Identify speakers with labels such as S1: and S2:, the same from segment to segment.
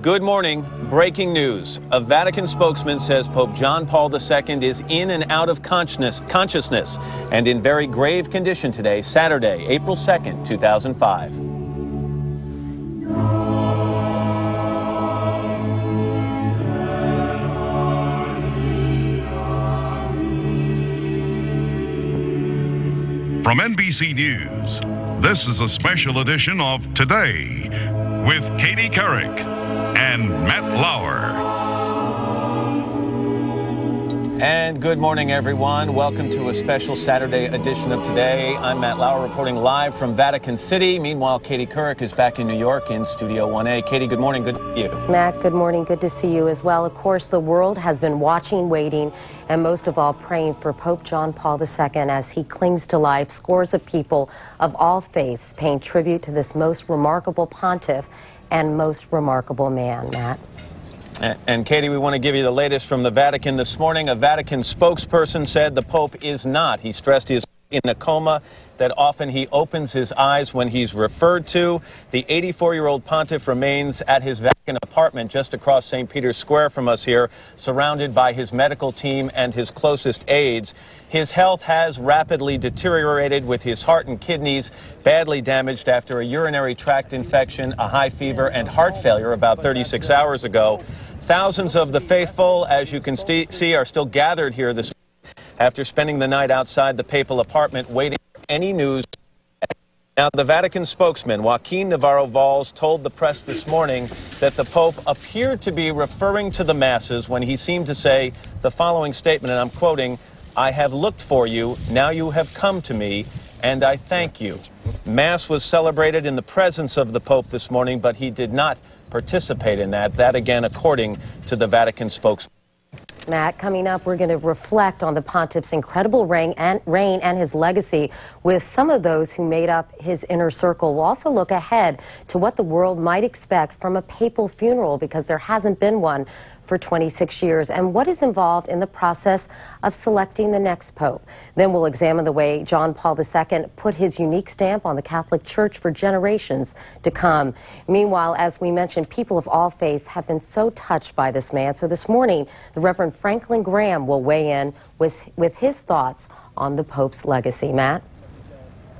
S1: Good morning. Breaking news. A Vatican spokesman says Pope John Paul II is in and out of consciousness and in very grave condition today, Saturday, April 2nd, 2005.
S2: From NBC News, this is a special edition of Today with Katie Couric and Matt Lauer.
S1: And good morning, everyone. Welcome to a special Saturday edition of Today. I'm Matt Lauer reporting live from Vatican City. Meanwhile, Katie Couric is back in New York in Studio 1A. Katie, good morning. Good to see you.
S3: Matt, good morning. Good to see you as well. Of course, the world has been watching, waiting, and most of all praying for Pope John Paul II as he clings to life. Scores of people of all faiths paying tribute to this most remarkable pontiff and most remarkable man, Matt.
S1: And Katie, we want to give you the latest from the Vatican this morning. A Vatican spokesperson said the Pope is not. He stressed he is in a coma, that often he opens his eyes when he's referred to. The 84-year-old pontiff remains at his Vatican apartment just across St. Peter's Square from us here, surrounded by his medical team and his closest aides. His health has rapidly deteriorated, with his heart and kidneys badly damaged after a urinary tract infection, a high fever, and heart failure about 36 hours ago. Thousands of the faithful, as you can see, are still gathered here this morning after spending the night outside the papal apartment waiting for any news. Now, the Vatican spokesman, Joaquin Navarro-Valls, told the press this morning that the Pope appeared to be referring to the masses when he seemed to say the following statement, and I'm quoting, "I have looked for you, now you have come to me, and I thank you." Mass was celebrated in the presence of the Pope this morning, but he did not participate in that. That, again, according to the Vatican spokesman.
S3: Matt, coming up, we're going to reflect on the pontiff's incredible reign and his legacy with some of those who made up his inner circle. We'll also look ahead to what the world might expect from a papal funeral, because there hasn't been one for 26 years, and what is involved in the process of selecting the next pope. Then we'll examine the way John Paul II put his unique stamp on the Catholic Church for generations to come. Meanwhile, as we mentioned, people of all faiths have been so touched by this man. So this morning, the Reverend Franklin Graham will weigh in with his thoughts on the Pope's legacy. Matt?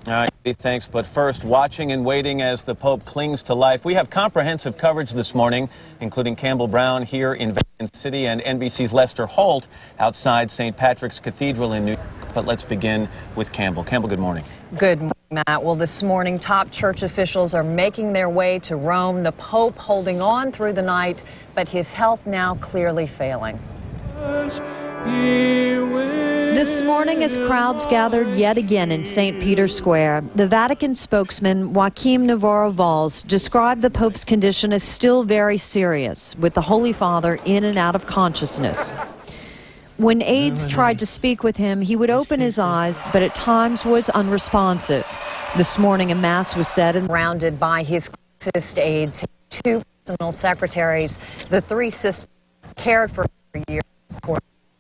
S1: All right, thanks. But first, watching and waiting as the Pope clings to life. We have comprehensive coverage this morning, including Campbell Brown here in Vatican City and NBC's Lester Holt outside St. Patrick's Cathedral in New York. But let's begin with Campbell. Campbell, good morning.
S4: Good morning, Matt. Well, this morning, top church officials are making their way to Rome. The Pope holding on through the night, but his health now clearly failing.
S5: This morning, as crowds gathered yet again in St. Peter's Square, the Vatican spokesman Joaquin Navarro-Valls described the Pope's condition as still very serious, with the Holy Father in and out of consciousness. When aides tried to speak with him, he would open his eyes, but at times was unresponsive. This morning, a mass was said and
S4: surrounded by his closest aides, two personal secretaries. The three sisters cared for years.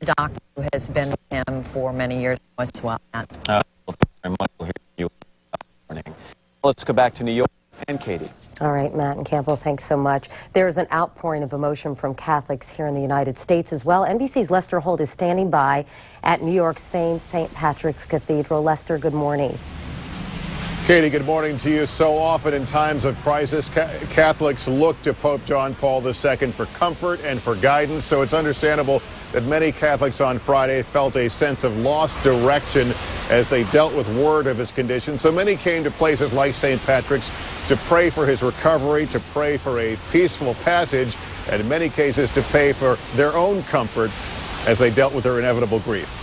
S4: The doctor who has been with him for many years as well.
S1: Well, thank you very much. We'll hear you morning. Let's go back to New York and Katie.
S3: All right, Matt and Campbell, thanks so much. There's an outpouring of emotion from Catholics here in the United States as well. NBC's Lester Holt is standing by at New York's famed St. Patrick's Cathedral. Lester, good morning.
S6: Katie, good morning to you. So often in times of crisis, Catholics look to Pope John Paul II for comfort and for guidance. So it's understandable that many Catholics on Friday felt a sense of lost direction as they dealt with word of his condition. So many came to places like St. Patrick's to pray for his recovery, to pray for a peaceful passage, and in many cases to pray for their own comfort as they dealt with their inevitable grief.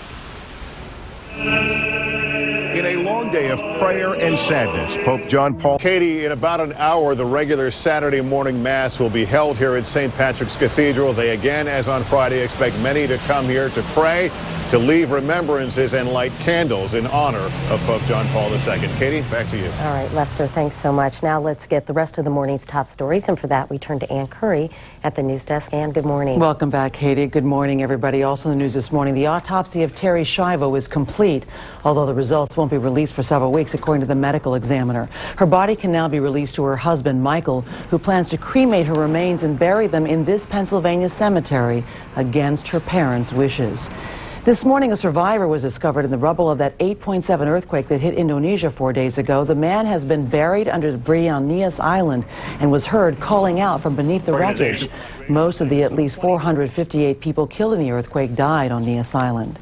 S6: In a long day of prayer and sadness, Pope John Paul... Katie, in about an hour, the regular Saturday morning Mass will be held here at St. Patrick's Cathedral. They again, as on Friday, expect many to come here to pray, to leave remembrances and light candles in honor of Pope John Paul II. Katie, back to you.
S3: All right, Lester, thanks so much. Now let's get the rest of the morning's top stories, and for that we turn to Ann Curry at the news desk. Ann, good morning.
S7: Welcome back, Katie. Good morning, everybody. Also in the news this morning, the autopsy of Terry Schiavo is complete, although the results won't be released for for several weeks, according to the medical examiner. Her body can now be released to her husband, Michael, who plans to cremate her remains and bury them in this Pennsylvania cemetery against her parents' wishes. This morning, a survivor was discovered in the rubble of that 8.7 earthquake that hit Indonesia 4 days ago. The man has been buried under debris on NIAS Island and was heard calling out from beneath the wreckage. Most of the at least 458 people killed in the earthquake died on NIAS Island.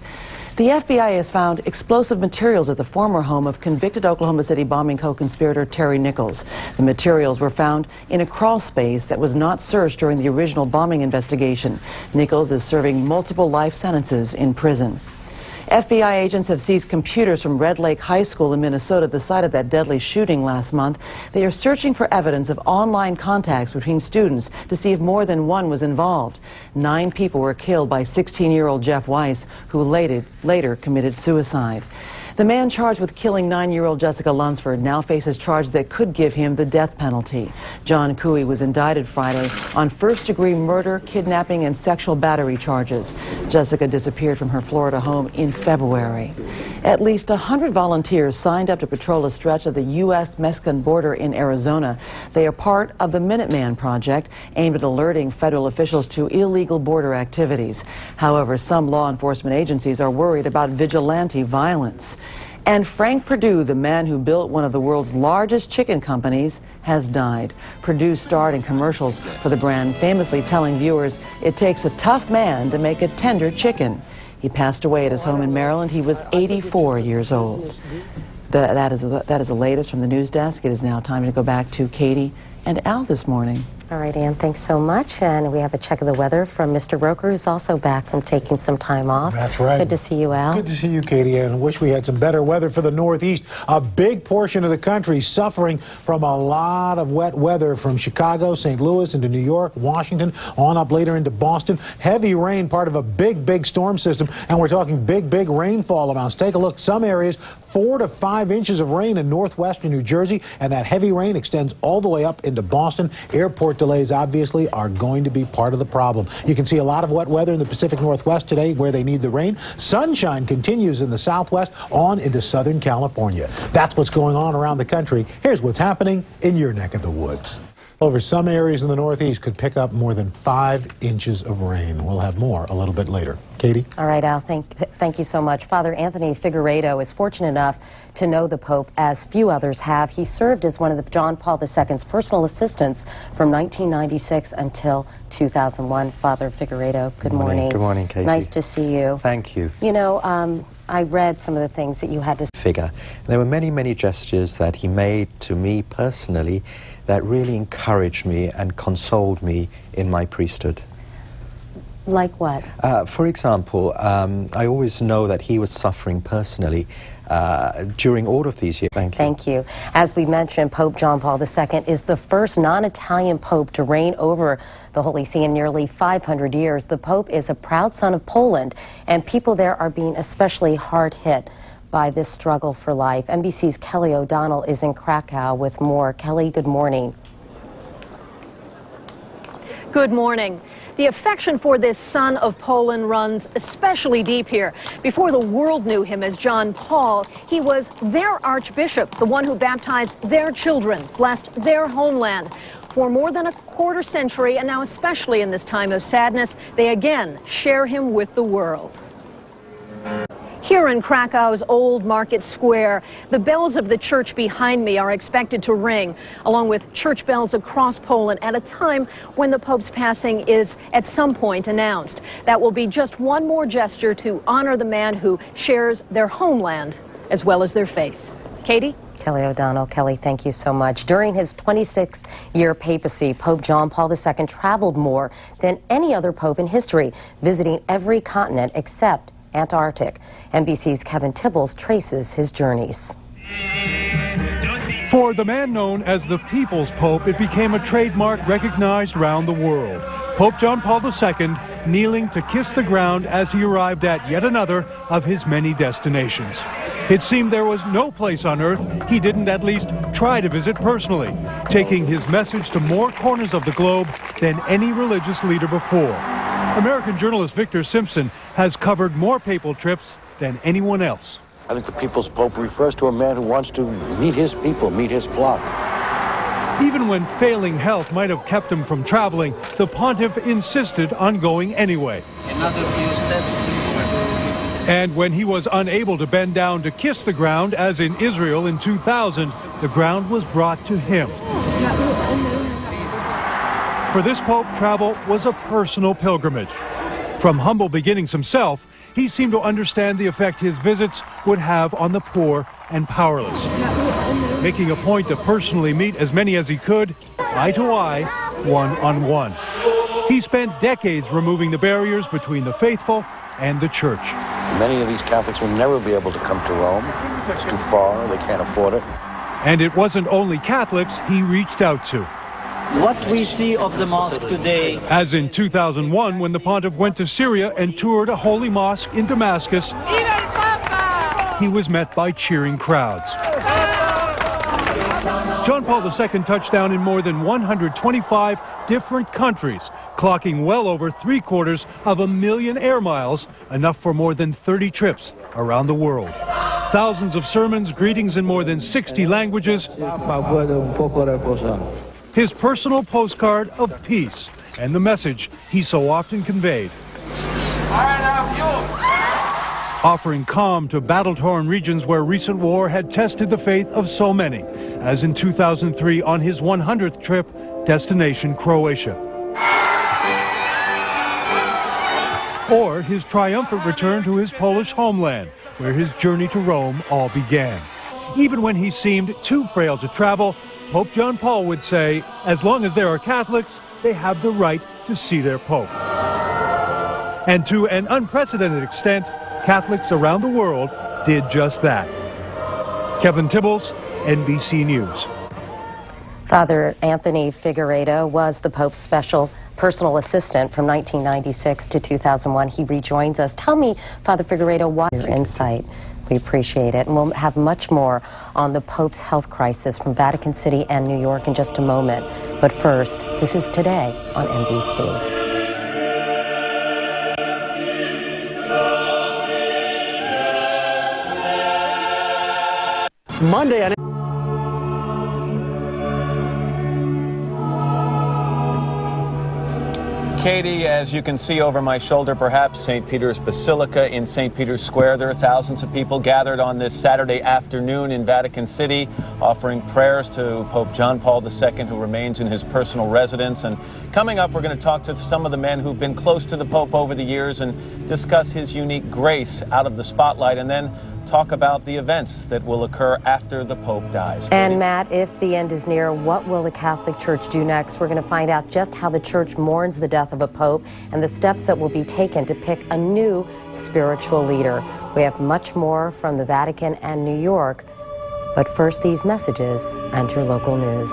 S7: The FBI has found explosive materials at the former home of convicted Oklahoma City bombing co-conspirator Terry Nichols. The materials were found in a crawl space that was not searched during the original bombing investigation. Nichols is serving multiple life sentences in prison. FBI agents have seized computers from Red Lake High School in Minnesota, the site of that deadly shooting last month. They are searching for evidence of online contacts between students to see if more than one was involved. 9 people were killed by 16-year-old Jeff Weiss, who later committed suicide. The man charged with killing 9-year-old Jessica Lunsford now faces charges that could give him the death penalty. John Cooey was indicted Friday on first-degree murder, kidnapping, and sexual battery charges. Jessica disappeared from her Florida home in February. At least 100 volunteers signed up to patrol a stretch of the U.S.-Mexican border in Arizona. They are part of the Minuteman Project, aimed at alerting federal officials to illegal border activities. However, some law enforcement agencies are worried about vigilante violence. And Frank Perdue, the man who built one of the world's largest chicken companies, has died. Perdue starred in commercials for the brand, famously telling viewers, "It takes a tough man to make a tender chicken." He passed away at his home in Maryland. He was 84 years old. That is the latest from the news desk. It is now time to go back to Katie and Al this morning.
S3: All right, Ann, thanks so much. And we have a check of the weather from Mr. Roker, who's also back from taking some time off.
S8: That's right.
S3: Good to see you, Al.
S8: Good to see you, Katie. And I wish we had some better weather for the Northeast. A big portion of the country suffering from a lot of wet weather, from Chicago, St. Louis, into New York, Washington, on up later into Boston. Heavy rain, part of a big storm system. And we're talking big rainfall amounts. Take a look. Some areas, 4 to 5 inches of rain in northwestern New Jersey. And that heavy rain extends all the way up into Boston. Airport delays, obviously, are going to be part of the problem. You can see a lot of wet weather in the Pacific Northwest today where they need the rain. Sunshine continues in the Southwest on into Southern California. That's what's going on around the country. Here's what's happening in your neck of the woods. Over some areas in the Northeast could pick up more than 5 inches of rain. We'll have more a little bit later. Katie?
S3: All right, Al, thank you so much. Father Anthony Figueiredo is fortunate enough to know the Pope as few others have. He served as one of the John Paul II's personal assistants from 1996 until 2001. Father Figueiredo, good morning.
S9: Good morning, Katie.
S3: Nice to see you.
S9: Thank you.
S3: You know, I read some of the things that you had to
S9: figure. There were many gestures that he made to me personally that really encouraged me and consoled me in my priesthood.
S3: Like what?
S9: For example, I always know that he was suffering personally during all of these years.
S3: Thank you. As we mentioned, Pope John Paul II is the first non-Italian pope to reign over the Holy See in nearly 500 years. The Pope is a proud son of Poland, and people there are being especially hard hit by this struggle for life. NBC's Kelly O'Donnell is in Krakow with more. Kelly, good morning.
S10: Good morning. The affection for this son of Poland runs especially deep here. Before the world knew him as John Paul, he was their archbishop, the one who baptized their children, blessed their homeland. For more than a quarter century, and now especially in this time of sadness, they again share him with the world. Here in Krakow's Old Market Square, the bells of the church behind me are expected to ring, along with church bells across Poland at a time when the Pope's passing is at some point announced. That will be just one more gesture to honor the man who shares their homeland as well as their faith. Katie?
S3: Kelly O'Donnell. Kelly, thank you so much. During his 26th-year papacy, Pope John Paul II traveled more than any other pope in history, visiting every continent except Antarctic. NBC's Kevin Tibbles traces his journeys.
S11: For the man known as the People's Pope, it became a trademark recognized around the world. Pope John Paul II kneeling to kiss the ground as he arrived at yet another of his many destinations. It seemed there was no place on earth he didn't at least try to visit personally, taking his message to more corners of the globe than any religious leader before. American journalist Victor Simpson has covered more papal trips than anyone else.
S12: I think the people's pope refers to a man who wants to meet his people, meet his flock.
S11: Even when failing health might have kept him from traveling, the pontiff insisted on going anyway.
S13: Another few steps.
S11: And when he was unable to bend down to kiss the ground, as in Israel in 2000, the ground was brought to him. For this pope, travel was a personal pilgrimage. From humble beginnings himself, he seemed to understand the effect his visits would have on the poor and powerless. Making a point to personally meet as many as he could, eye to eye, one-on-one. He spent decades removing the barriers between the faithful and the church.
S12: Many of these Catholics will never be able to come to Rome. It's too far, they can't afford it.
S11: And it wasn't only Catholics he reached out to.
S13: What we see of the mosque today,
S11: as in 2001 when the pontiff went to Syria and toured a holy mosque in Damascus, he was met by cheering crowds. John Paul II touched down in more than 125 different countries, clocking well over 750,000 air miles, enough for more than 30 trips around the world. Thousands of sermons, greetings in more than 60 languages. His personal postcard of peace and the message he so often conveyed. Offering calm to battle-torn regions where recent war had tested the faith of so many, as in 2003 on his 100th trip, destination Croatia. Or his triumphant return to his Polish homeland, where his journey to Rome all began. Even when he seemed too frail to travel, Pope John Paul would say, as long as there are Catholics, they have the right to see their Pope. And to an unprecedented extent, Catholics around the world did just that. Kevin Tibbles, NBC News.
S3: Father Anthony Figueiredo was the Pope's special personal assistant from 1996 to 2001. He rejoins us. Tell me, Father Figueiredo, why your insight. We appreciate it. And we'll have much more on the Pope's health crisis from Vatican City and New York in just a moment. But first, this is Today on NBC.
S14: Monday.
S1: Katie, as you can see over my shoulder, perhaps St. Peter's Basilica in St. Peter's Square. There are thousands of people gathered on this Saturday afternoon in Vatican City, offering prayers to Pope John Paul II, who remains in his personal residence. And coming up, we're going to talk to some of the men who've been close to the Pope over the years and discuss his unique grace out of the spotlight, and then talk about the events that will occur after the Pope dies.
S3: And Matt, if the end is near, what will the Catholic Church do next? We're going to find out just how the Church mourns the death of a Pope and the steps that will be taken to pick a new spiritual leader. We have much more from the Vatican and New York, but first these messages and your local news.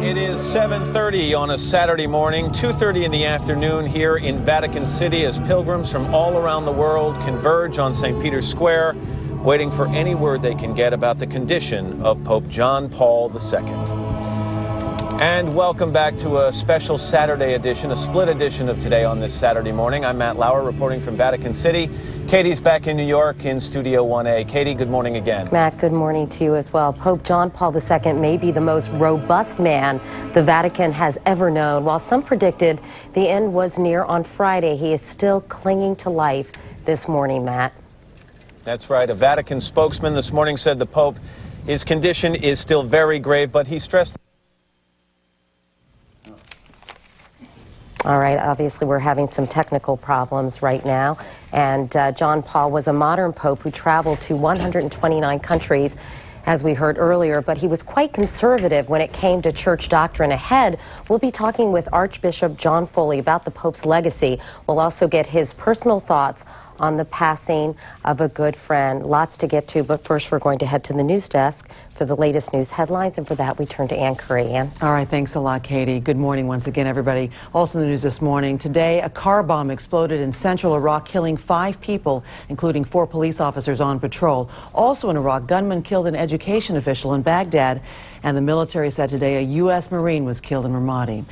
S1: It is 7:30 on a Saturday morning, 2:30 in the afternoon here in Vatican City as pilgrims from all around the world converge on St. Peter's Square, waiting for any word they can get about the condition of Pope John Paul II. And welcome back to a special Saturday edition, a split edition of Today on this Saturday morning. I'm Matt Lauer reporting from Vatican City. Katie's back in New York in Studio 1A. Katie, good morning again.
S3: Matt, good morning to you as well. Pope John Paul II may be the most robust man the Vatican has ever known. While some predicted the end was near on Friday, he is still clinging to life this morning, Matt.
S1: That's right. A Vatican spokesman this morning said the Pope, his condition is still very grave, but he stressed.
S3: All right, obviously we're having some technical problems right now, and John Paul was a modern pope who traveled to 129 countries, as we heard earlier, but he was quite conservative when it came to church doctrine. Ahead, we'll be talking with Archbishop John Foley about the Pope's legacy. We'll also get his personal thoughts on the passing of a good friend. Lots to get to, but first we're going to head to the news desk for the latest news headlines, and for that we turn to Ann Curry. Ann.
S7: All right, thanks a lot, Katie. Good morning once again, everybody. Also in the news this morning, today a car bomb exploded in central Iraq, killing 5 people, including 4 police officers on patrol. Also in Iraq, gunmen killed an education official in Baghdad, and the military said today a U.S. Marine was killed in Ramadi.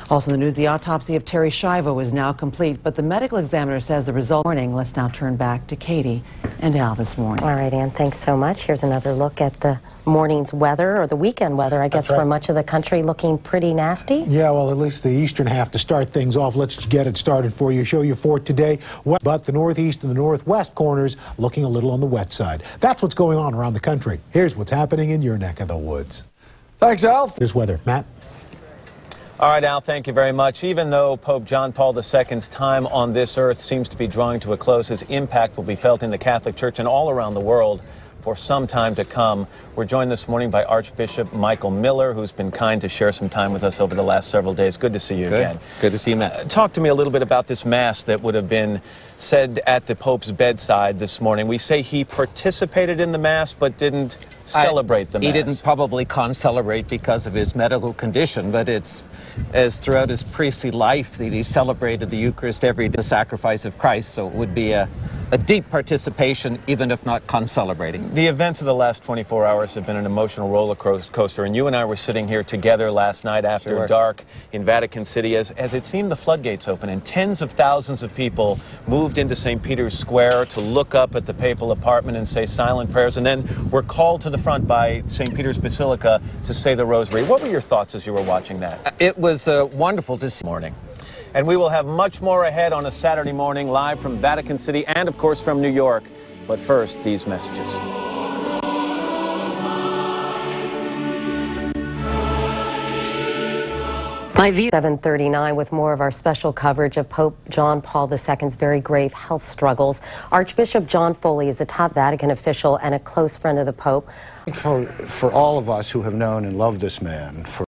S7: Also in the news, the autopsy of Terry Schiavo is now complete, but the medical examiner says the result. Let's now turn back to Katie and Al this morning.
S3: All right, Ann, thanks so much. Here's another look at the morning's weather, or the weekend weather, I guess, for much of the country, looking pretty nasty.
S8: Yeah, well, at least the eastern half to start things off. Let's get it started for you. Show you for today, but the northeast and the northwest corners looking a little on the wet side. That's what's going on around the country. Here's what's happening in your neck of the woods.
S14: Thanks, Al.
S8: Here's weather. Matt?
S1: All right, Al, thank you very much. Even though Pope John Paul II's time on this earth seems to be drawing to a close, his impact will be felt in the Catholic Church and all around the world for some time to come. We're joined this morning by Archbishop Michael Miller, who's been kind to share some time with us over the last several days. Good to see you again.
S14: Good to see you, Matt.
S1: Talk to me a little bit about this Mass that would have been said at the Pope's bedside this morning. We say he participated in the Mass but didn't celebrate the Mass.
S14: He didn't probably concelebrate because of his medical condition, but it's as throughout his priestly life that he celebrated the Eucharist every day, the sacrifice of Christ, so it would be a deep participation, even if not concelebrating.
S1: The events of the last 24 hours have been an emotional roller coaster, and you and I were sitting here together last night after dark in Vatican City as it seemed the floodgates opened, and tens of thousands of people moved into St. Peter's Square to look up at the papal apartment and say silent prayers, and then were called to the front by St. Peter's Basilica to say the Rosary. What were your thoughts as you were watching that?
S14: It was wonderful to see.
S1: Morning. And we will have much more ahead on a Saturday morning, live from Vatican City and, of course, from New York. But first, these messages.
S3: My view. 7:39 with more of our special coverage of Pope John Paul II's very grave health struggles. Archbishop John Foley is a top Vatican official and a close friend of the Pope.
S12: For all of us who have known and loved this man for